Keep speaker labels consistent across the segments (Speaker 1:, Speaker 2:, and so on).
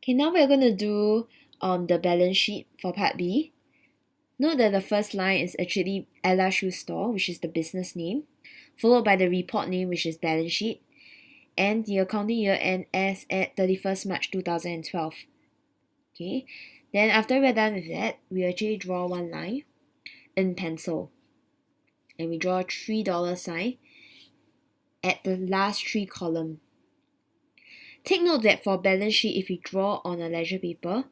Speaker 1: Okay, now we're going to do the balance sheet for part B. Note that the first line is actually Ella Shoe Store, which is the business name, followed by the report name, which is balance sheet, and the accounting year end as at 31st March 2012. Okay, then after we're done with that, we actually draw one line in pencil, and we draw a $3 sign at the last three columns. Take note that for balance sheet, if we draw on a ledger paper,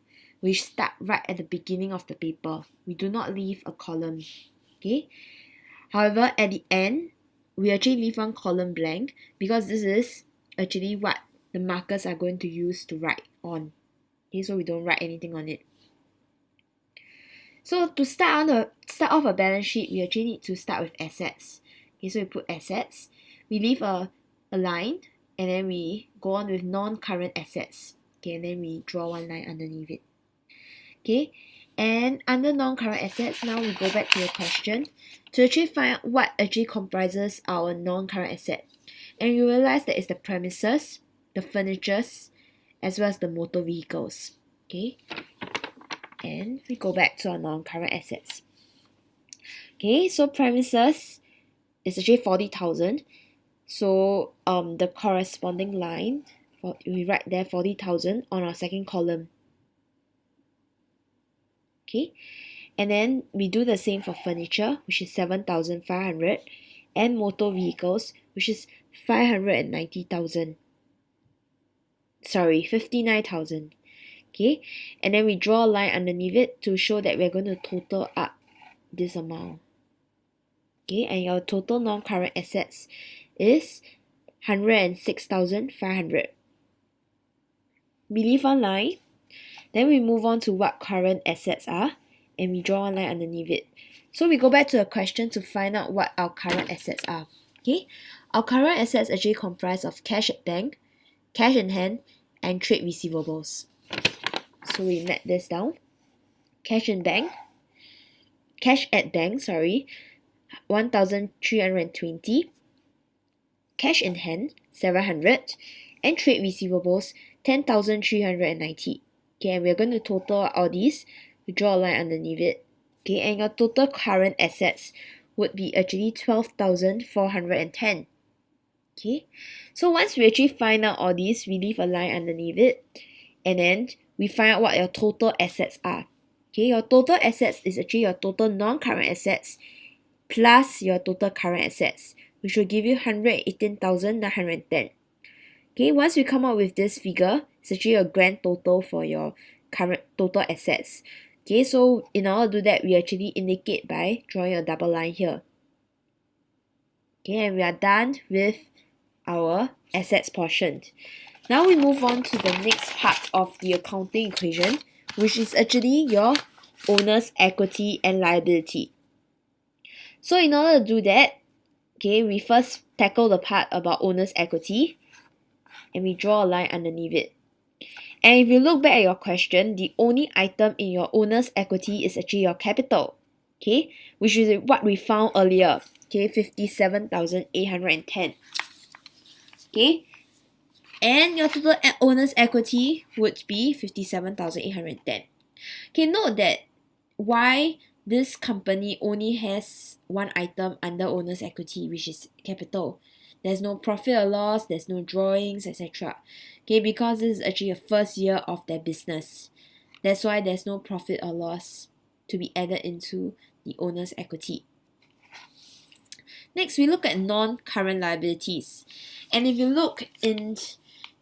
Speaker 1: we start right at the beginning of the paper. We do not leave a column. Okay. However, at the end, we actually leave one column blank because this is actually what the markers are going to use to write on. Okay, so we don't write anything on it. So to start off a balance sheet, we actually need to start with assets. Okay, so we put assets. We leave a line, and then we go on with non-current assets. Okay, and then we draw one line underneath it. Okay, and under non-current assets, now we go back to the question to actually find out what actually comprises our non-current asset. And you realize that it's the premises, the furnitures, as well as the motor vehicles. Okay, and we go back to our non-current assets. Okay, so premises is actually 40,000. So the corresponding line, we write there 40,000 on our second column. Okay, and then we do the same for furniture, which is 7,500, and motor vehicles, which is 590,000. Sorry, 59,000. Okay, and then we draw a line underneath it to show that we're going to total up this amount. Okay, and your total non-current assets is 106,500. We leave one line, then we move on to what current assets are, and we draw one line underneath it. So we go back to the question to find out what our current assets are. Okay, our current assets actually comprise of cash at bank, cash in hand, and trade receivables. So we map this down. Cash at bank, 1,320. Cash in hand, 700, and trade receivables, 10,390. Okay, and we're going to total all these. We draw a line underneath it. Okay, and your total current assets would be actually 12,410. Okay, so once we actually find out all these, we leave a line underneath it, and then we find out what your total assets are. Okay, your total assets is actually your total non-current assets plus your total current assets, which will give you 118,910. Okay, once we come up with this figure, it's actually a grand total for your current total assets. Okay, so in order to do that, we actually indicate by drawing a double line here. Okay, and we are done with our assets portion. Now we move on to the next part of the accounting equation, which is actually your owner's equity and liability. So in order to do that, okay, we first tackle the part about owner's equity, and we draw a line underneath it. And if you look back at your question, the only item in your owner's equity is actually your capital, okay, which is what we found earlier, okay, 57,810. Okay, and your total owner's equity would be 57,810. Okay, note that why this company only has one item under owner's equity, which is capital. There's no profit or loss, there's no drawings, etc. Okay, because this is actually the first year of their business. That's why there's no profit or loss to be added into the owner's equity. Next, we look at non-current liabilities. And if you look in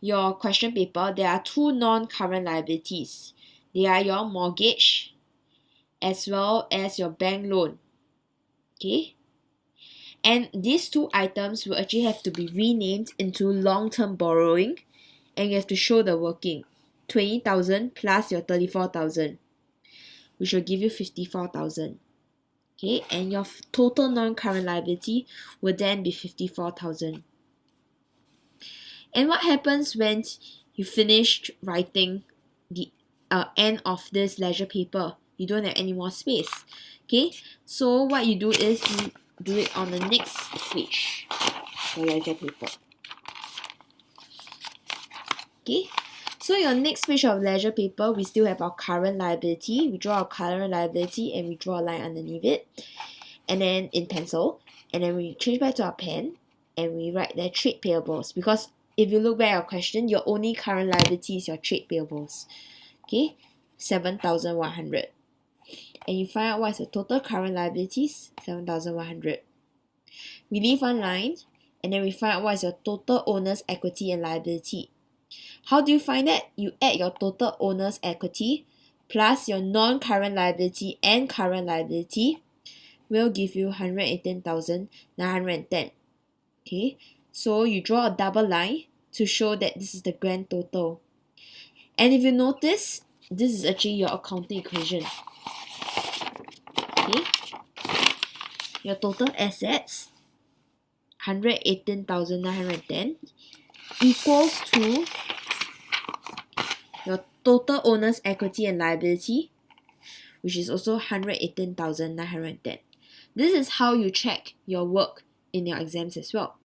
Speaker 1: your question paper, there are two non-current liabilities. They are your mortgage as well as your bank loan. Okay? And these two items will actually have to be renamed into long-term borrowing, and you have to show the working. 20,000 plus your 34,000, which will give you 54,000. Okay, and your total non-current liability will then be 54,000. And what happens when you finished writing the end of this ledger paper? You don't have any more space. Okay, so what you do is you do it on the next page, the ledger paper. Okay, So your next page of ledger paper, we still have our current liability. We draw our current liability and we draw a line underneath it. And then in pencil. And then we change back to our pen and we write there trade payables. Because if you look back at our question, your only current liability is your trade payables. Okay, 7,100. And you find out what is the total current liabilities, 7,100. We leave one line and then we find out what is your total owner's equity and liability. How do you find that? You add your total owner's equity plus your non-current liability and current liability will give you 118,910. Okay, so you draw a double line to show that this is the grand total. And if you notice, this is actually your accounting equation. Okay, your total assets 118,910 equals to your total owner's equity and liability, which is also 118,910. This is how you check your work in your exams as well.